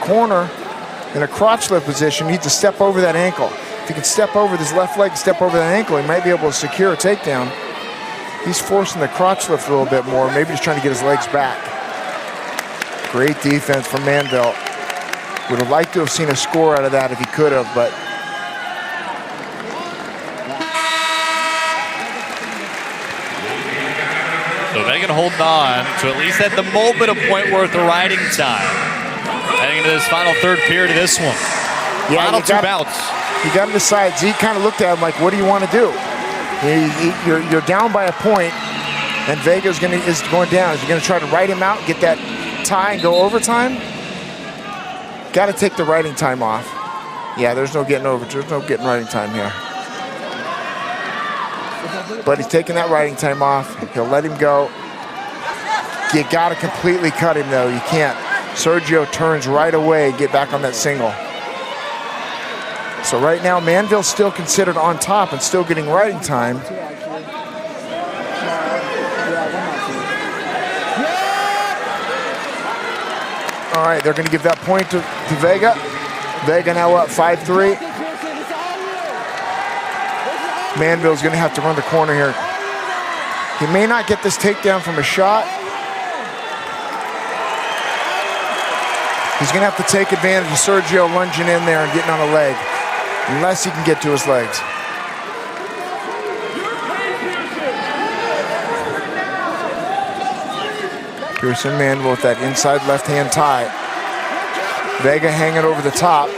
corner in a crotch lift position, needs to step over that ankle. If he can step over with his left leg, step over that ankle, he might be able to secure a takedown. He's forcing the crotch lift a little bit more, maybe just trying to get his legs back. Great defense from Manville. Would have liked to have seen a score out of that if he could have, but so Vega holding on to at least at the moment a point worth of riding time. Heading into this final third period of this one. Yeah, final two bouts. You got to decide. Zeke kind of looked at him like, what do you want to do? You're down by a point, and Vega is going down. Is he going to try to ride him out, get that tie, and go overtime? Got to take the riding time off. Yeah, there's no getting riding time here. But he's taking that riding time off. He'll let him go. You got to completely cut him, though. You can't. Sergio turns right away, get back on that single. So right now, Manville's still considered on top and still getting riding time. All right, they're going to give that point to Vega. Vega now up 5-3. Manville's going to have to run the corner here. He may not get this takedown from a shot. He's going to have to take advantage of Sergio lunging in there and getting on a leg, unless he can get to his legs. Pearson Manville with that inside left-hand tie. Vega hanging over the top.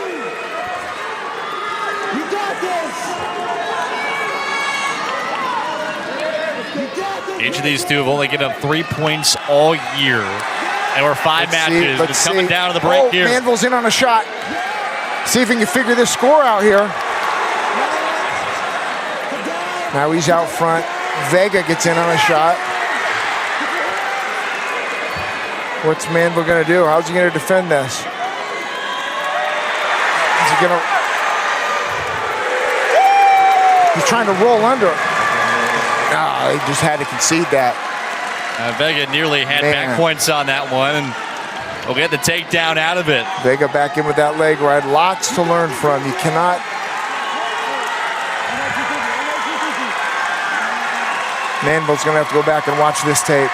Each of these two have only given up 3 points all year. And we're 5 matches. It's coming down to the break here. Manville's in on a shot. See if he can figure this score out here. Now he's out front. Vega gets in on a shot. What's Manville going to do? How's he going to defend this? Is he going to... He's trying to roll under. No, he just had to concede that. Vega nearly had back points on that one, and we'll get the takedown out of it. Vega back in with that leg ride. Lots to learn from. You cannot... Manville's going to have to go back and watch this tape.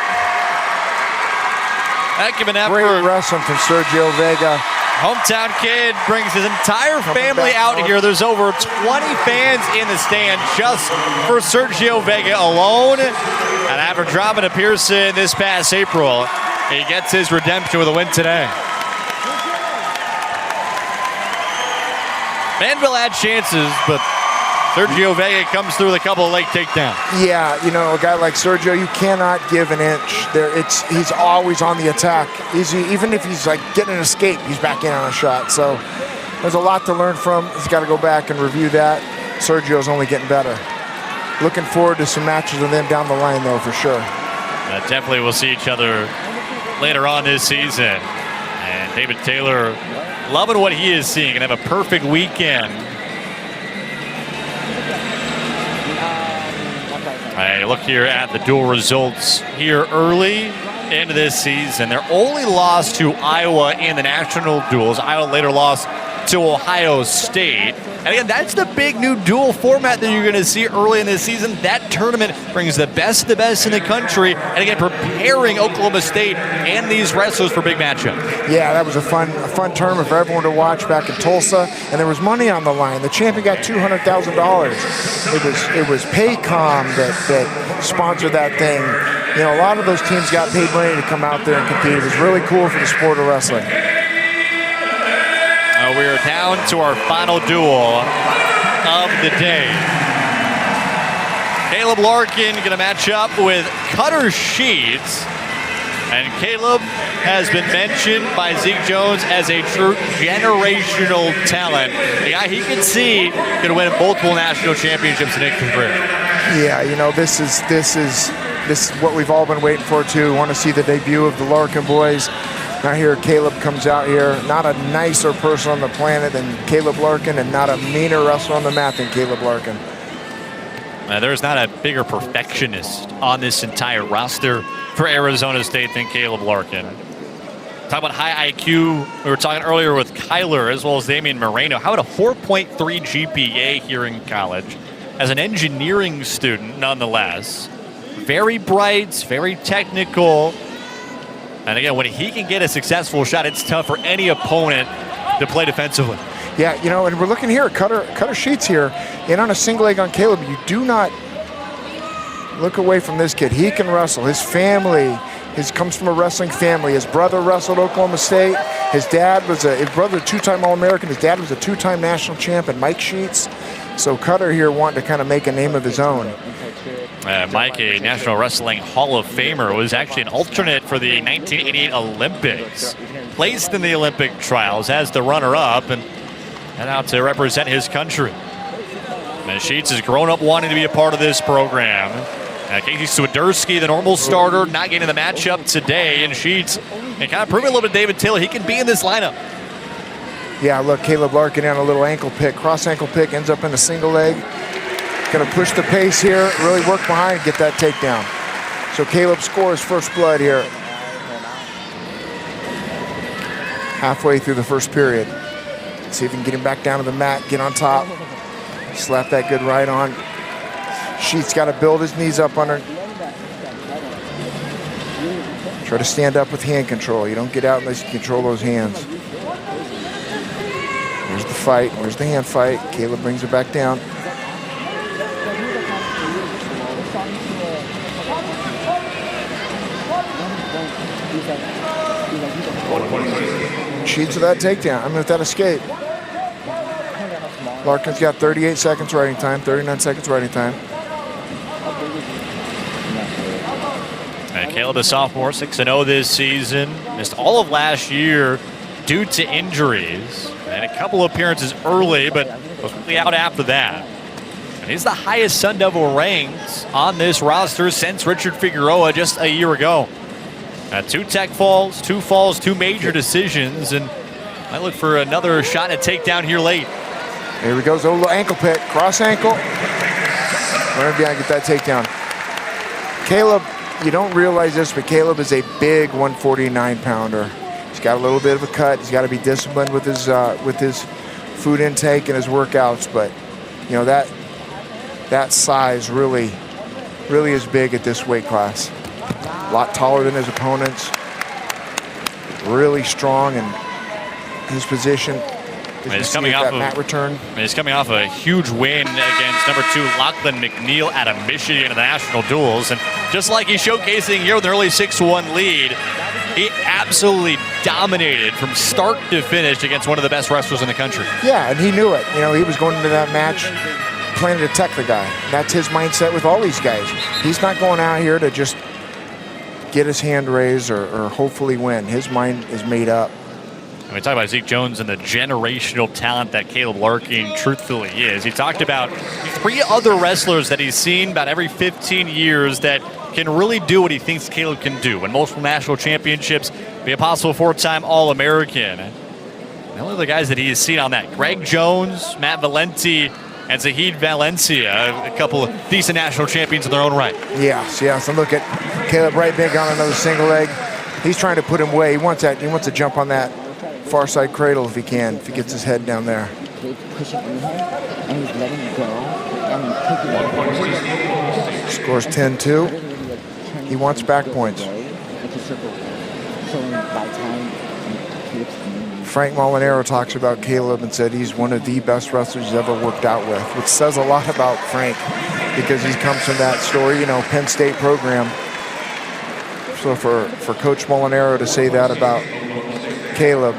Heck of an effort. Great wrestling from Sergio Vega. Hometown kid brings his entire family out here. There's over 20 fans in the stand just for Sergio Vega alone. And after dropping to Pearson this past April, he gets his redemption with a win today. Manville had chances, but Sergio Vega comes through with a couple of late takedowns. Yeah, you know, a guy like Sergio, you cannot give an inch. He's always on the attack. Even if he's like getting an escape, he's back in on a shot. So there's a lot to learn from. He's got to go back and review that. Sergio's only getting better. Looking forward to some matches with them down the line, though, for sure. Definitely we'll see each other later on this season. And David Taylor loving what he is seeing and have a perfect weekend. I look here at the dual results here early into this season. Their only loss to Iowa in the national duels. Iowa later lost to Ohio State. And again, that's the big new dual format that you're going to see early in this season. That tournament brings the best of the best in the country. And again, preparing Oklahoma State and these wrestlers for big matchups. Yeah, that was a fun tournament for everyone to watch back in Tulsa. And there was money on the line. The champion got $200,000. It was Paycom that sponsored that thing. You know, a lot of those teams got paid money to come out there and compete. It was really cool for the sport of wrestling. We're down to our final duel of the day. Caleb Larkin going to match up with Cutter Sheets. And Caleb has been mentioned by Zeke Jones as a true generational talent. A guy he can see going to win multiple national championships in his career. Yeah, you know, this is what we've all been waiting for, too. We want to see the debut of the Larkin boys. Now here Caleb comes out here, not a nicer person on the planet than Caleb Larkin, and not a meaner wrestler on the mat than Caleb Larkin. There's not a bigger perfectionist on this entire roster for Arizona State than Caleb Larkin. Talk about high IQ. We were talking earlier with Kyler as well as Damian Moreno. How about a 4.3 GPA here in college as an engineering student nonetheless? Very bright, very technical. And again, when he can get a successful shot, it's tough for any opponent to play defensively. Yeah, you know, and we're looking here at Cutter Sheets here, in on a single leg on Caleb. You do not look away from this kid. He can wrestle. His family comes from a wrestling family. His brother wrestled Oklahoma State. His brother, a two-time All-American. His dad was a two-time national champion, Mike Sheets. So Cutter here wanting to kind of make a name of his own. Mike, a National Wrestling Hall of Famer, was actually an alternate for the 1988 Olympics. Placed in the Olympic trials as the runner-up and head out to represent his country. And Sheets has grown up wanting to be a part of this program. Casey Swiderski, the normal starter, not getting the matchup today. And Sheets and kind of proving a little bit to David Taylor he can be in this lineup. Yeah, look, Caleb Larkin on a little ankle pick, cross ankle pick, ends up in a single leg. Going to push the pace here, really work behind, get that takedown. So Caleb scores first blood here. Halfway through the first period. See if he can get him back down to the mat, get on top. Slap that good right on. Sheets got to build his knees up under. Try to stand up with hand control. You don't get out unless you control those hands. Here's the fight. Here's the hand fight. Caleb brings it back down. Sheets with that takedown. I mean, with that escape. Larkin's got 38 seconds riding time, 39 seconds riding time. And Caleb, a sophomore, 6-0 this season. Missed all of last year due to injuries. And a couple appearances early, but was quickly out after that. And he's the highest Sun Devil ranked on this roster since Richard Figueroa just a year ago. 2 tech falls, 2 falls, 2 major decisions, and I look for another shot at takedown here late. Here we go, a little ankle pick, cross ankle. Running behind, get that takedown. Caleb, you don't realize this, but Caleb is a big 149-pounder. He's got a little bit of a cut. He's got to be disciplined with his food intake and his workouts, but you know that size really is big at this weight class. A lot taller than his opponents. Really strong in his position. He's coming off of mat return. He's coming off a huge win against number 2 Lachlan McNeil out of Michigan in the national duels, and just like he's showcasing here with an early 6-1 lead, he absolutely dominated from start to finish against one of the best wrestlers in the country. Yeah, and he knew it. You know, he was going into that match planning to tech the guy. That's his mindset with all these guys. He's not going out here to just get his hand raised or hopefully win. His mind is made up. And we talk about Zeke Jones and the generational talent that Caleb Larkin truthfully is. He talked about 3 other wrestlers that he's seen about every 15 years that can really do what he thinks Caleb can do. Win multiple national championships, be a possible 4-time All-American. And the other guys that he has seen on that, Greg Jones, Matt Valenti, and Zahid Valencia, a couple of decent national champions in their own right. Yes. And look at Caleb right big on another single leg. He's trying to put him away. He wants to jump on that far side cradle if he can, if he gets his head down there. Scores 10-2. He wants back points. Frank Molinaro talks about Caleb and said he's one of the best wrestlers he's ever worked out with, which says a lot about Frank because he comes from that story, you know, Penn State program. So for Coach Molinaro to say that about Caleb,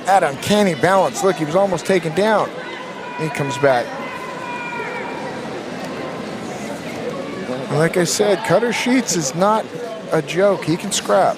that uncanny balance. Look, he was almost taken down. He comes back. And like I said, Cutter Sheets is not a joke. He can scrap.